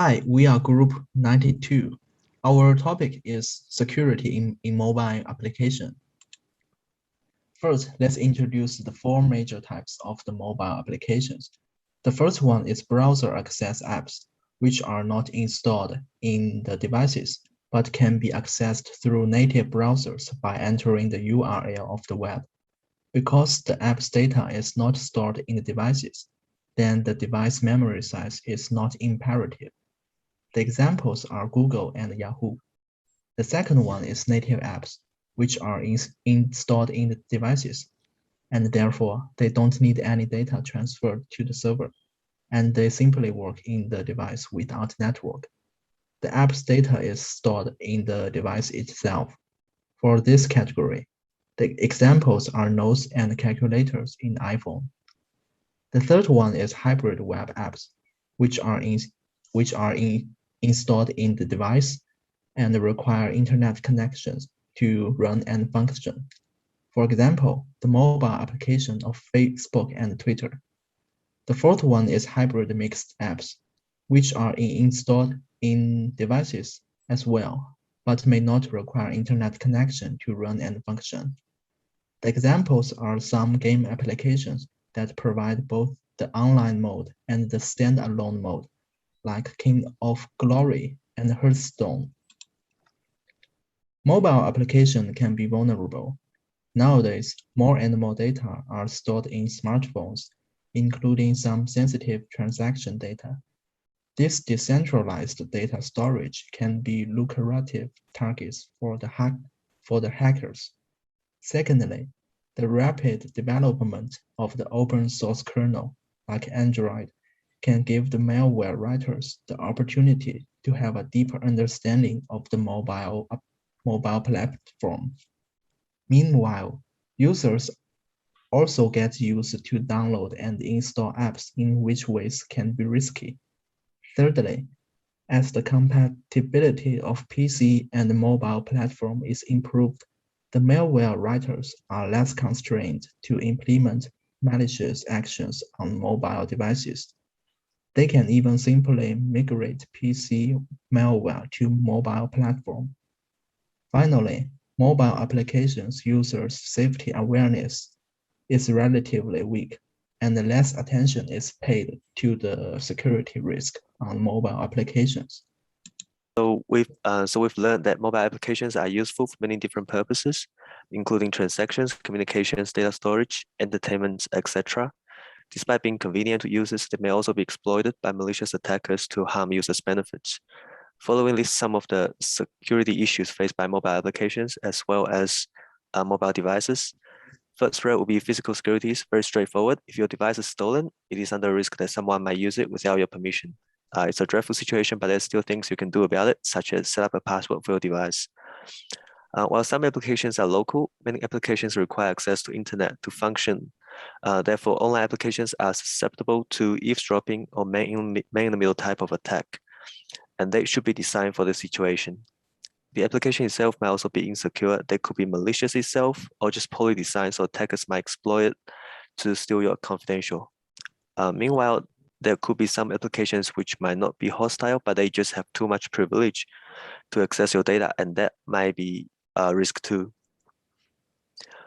Hi, we are Group 92. Our topic is security in mobile application. First, let's introduce the four major types of the mobile applications. The first one is browser access apps, which are not installed in the devices, but can be accessed through native browsers by entering the URL of the web. Because the app's data is not stored in the devices, then the device memory size is not imperative. The examples are Google and Yahoo. The second one is native apps, which are installed in the devices, and therefore they don't need any data transferred to the server, and they simply work in the device without network. The app's data is stored in the device itself. For this category, the examples are notes and calculators in iPhone. The third one is hybrid web apps, which are installed in the device and require internet connections to run and function. For example, the mobile application of Facebook and Twitter. The fourth one is hybrid mixed apps, which are installed in devices as well, but may not require internet connection to run and function. The examples are some game applications that provide both the online mode and the standalone mode, like King of Glory and Hearthstone. Mobile application can be vulnerable. Nowadays, more and more data are stored in smartphones, including some sensitive transaction data. This decentralized data storage can be lucrative targets for the hackers. Secondly, the rapid development of the open source kernel, like Android, can give the malware writers the opportunity to have a deeper understanding of the mobile platform. Meanwhile, users also get used to download and install apps in which ways can be risky. Thirdly, as the compatibility of PC and mobile platform is improved, the malware writers are less constrained to implement malicious actions on mobile devices. They can even simply migrate PC malware to mobile platform. Finally, mobile applications users' safety awareness is relatively weak, and less attention is paid to the security risk on mobile applications. So we've learned that mobile applications are useful for many different purposes, including transactions, communications, data storage, entertainment, etc. Despite being convenient to users, they may also be exploited by malicious attackers to harm users' benefits. Following list some of the security issues faced by mobile applications as well as mobile devices. First threat will be physical security. It's very straightforward. If your device is stolen, it is under risk that someone might use it without your permission. It's a dreadful situation, but there's still things you can do about it, such as set up a password for your device. While some applications are local, many applications require access to internet to function. Therefore, online applications are susceptible to eavesdropping or man-in-the-middle type of attack, and they should be designed for the situation. The application itself might also be insecure. They could be malicious itself or just poorly designed, so attackers might exploit it to steal your confidential. Meanwhile, there could be some applications which might not be hostile, but they just have too much privilege to access your data, and that might be a risk too.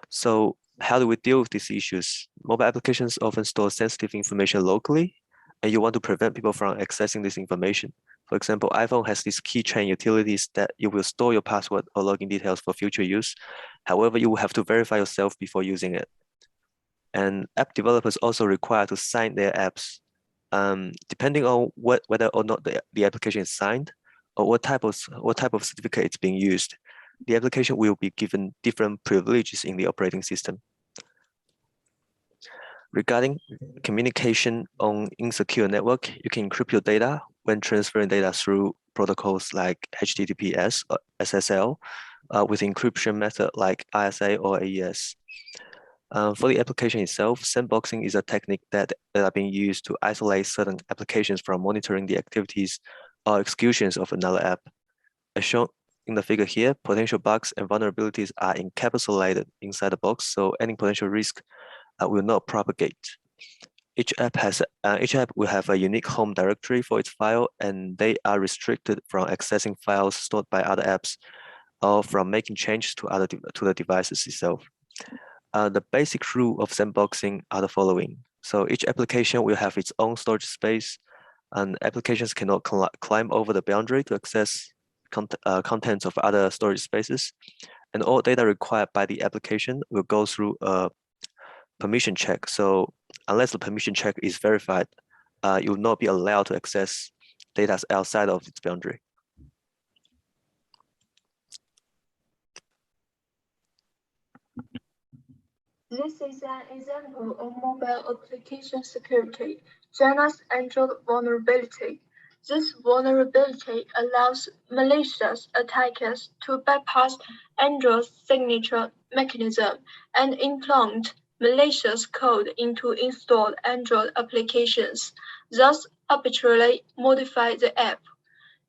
So how do we deal with these issues? Mobile applications often store sensitive information locally, and you want to prevent people from accessing this information. For example, iPhone has these keychain utilities that you will store your password or login details for future use. However, you will have to verify yourself before using it. And app developers also require to sign their apps. Depending on whether or not the application is signed or what type of certificate it's being used, the application will be given different privileges in the operating system. Regarding communication on insecure network, you can encrypt your data when transferring data through protocols like HTTPS or SSL with encryption method like RSA or AES. For the application itself, sandboxing is a technique that are being used to isolate certain applications from monitoring the activities or executions of another app. As shown in the figure here, potential bugs and vulnerabilities are encapsulated inside the box, so any potential risk will not propagate. Each app will have a unique home directory for its file, and they are restricted from accessing files stored by other apps or from making changes to the devices itself. The basic rule of sandboxing are the following. So each application will have its own storage space, and applications cannot climb over the boundary to access contents of other storage spaces. And all data required by the application will go through a permission check. So unless the permission check is verified, you will not be allowed to access data outside of its boundary. This is an example of mobile application security, Janus Android vulnerability. This vulnerability allows malicious attackers to bypass Android's signature mechanism and implant malicious code into installed Android applications, thus arbitrarily modify the app.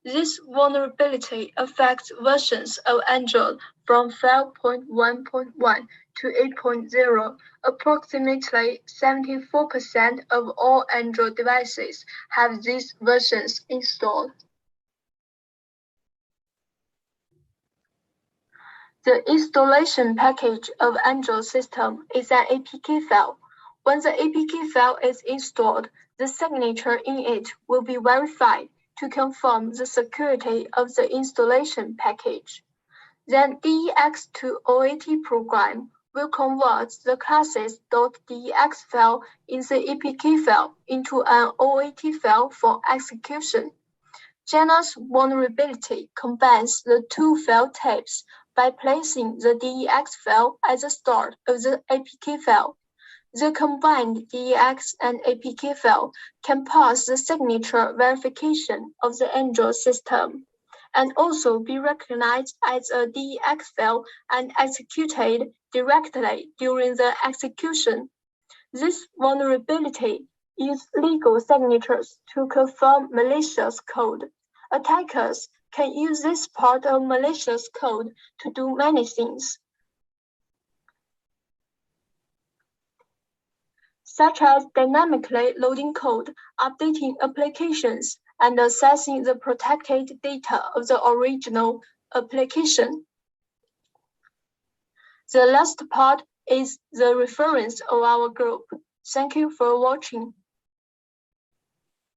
This vulnerability affects versions of Android from 5.1.1 to 8.0. Approximately 74% of all Android devices have these versions installed. The installation package of Android system is an APK file. When the APK file is installed, the signature in it will be verified to confirm the security of the installation package. Then DEX to OAT program will convert the classes.dex file in the APK file into an OAT file for execution. Janus vulnerability combines the two file types by placing the DEX file at the start of the APK file. The combined DEX and APK file can pass the signature verification of the Android system, and also be recognized as a DEX file and executed directly during the execution. This vulnerability uses legal signatures to confirm malicious code. Attackers can use this part of malicious code to do many things, such as dynamically loading code, updating applications, and accessing the protected data of the original application. The last part is the reference of our group. Thank you for watching.